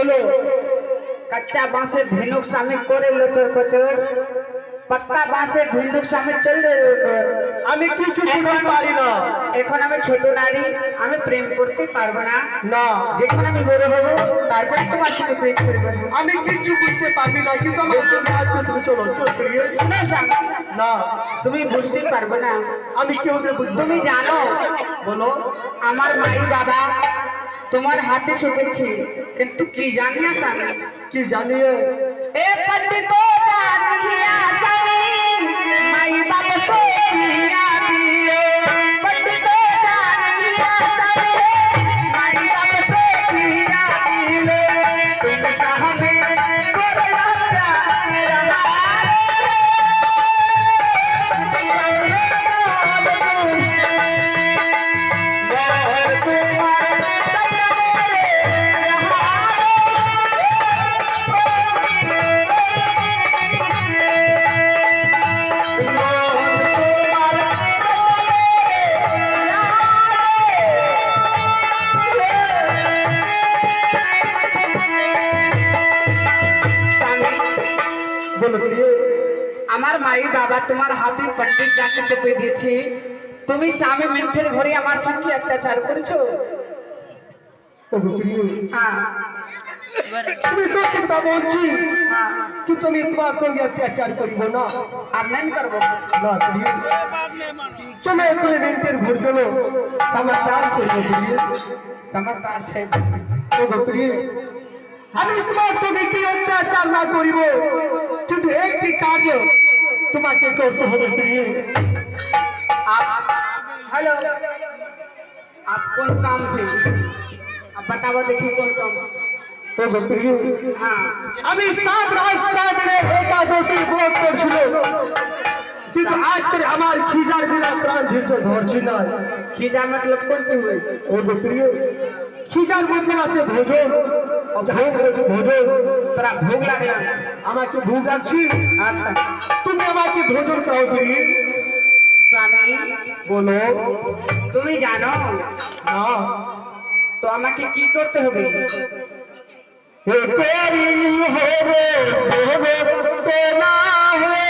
বলো। कच्चा बांसेर ढिनुक सामी करे लोचर कचर पक्का बांसेर ढिनुक सामी चल আমি কিছু বুঝতে পারি না। এখন আমি ছোট নারী আমি প্রেম করতে পারবো না না যখন আমি বড় হব তারপরে তোমার সাথে প্রেম করে বসবো আমি কিছু বুঝতে পারি না কিন্তু আমার সঙ্গে আজকে তুমি চলো চল প্লিজ। শুনো স্বামী, না তুমি বুঝতে পারবে না। আমি কি ওদের বুঝবো? তুমি জানো বলো। আমার মাই বাবা তোমার হাতে শুকেছি কিন্তু কি জানি না স্বামী। কি জানিয়ে? ए पंडितो जानिया सनी माई बाप को पिया दिए पंडितो जानिया सनी माई बाप को पिया दिए तुम कहने कोरला আমার মাই বাবা তোমার হাতে পণ্ডিত যাকে চেপে দিয়েছি তুমি স্বামী মিথ্যের ঘরে আমার সঙ্গে অত্যাচার করেছো। হ্যাঁ তুমি সত্যি কথা বলছি হ্যাঁ কিন্তু আমি তোমার সঙ্গে অত্যাচার করিব না। আর नहीं করবো না প্রিয় চলো তুমি ব্যাংকের ঘর চলো সমঝদার ছেলে প্রিয় समझदार छे ও প্রিয় আমি তোমার সঙ্গে কি অত্যাচার না করিব কিন্তু একটি কাজ তোমাকে করতে হবে প্রিয়। आप हेलो आप कौन काम से आप बताओ देखिए कौन काम। ও প্রিয় हाँ আমি সাত রাত সাত দিনে একাদশী ব্রত করছিল কিন্তু আজ করে আমার খিজার বিনা প্রাণ ধৈর্য ধরছি না। खीजा मतलब कौन सी हुए ও প্রিয় খিজার মতলব আছে ভোজন যাই ভোজন तोरा भूख लागला আমাকে ভোগ লাগছি अच्छा তুমি আমাকে ভোজন খাও প্রিয়। स्वामी বলো। তুমি জানো না তো আমাকে কি করতে হবে? হে করি হবে হবে না হে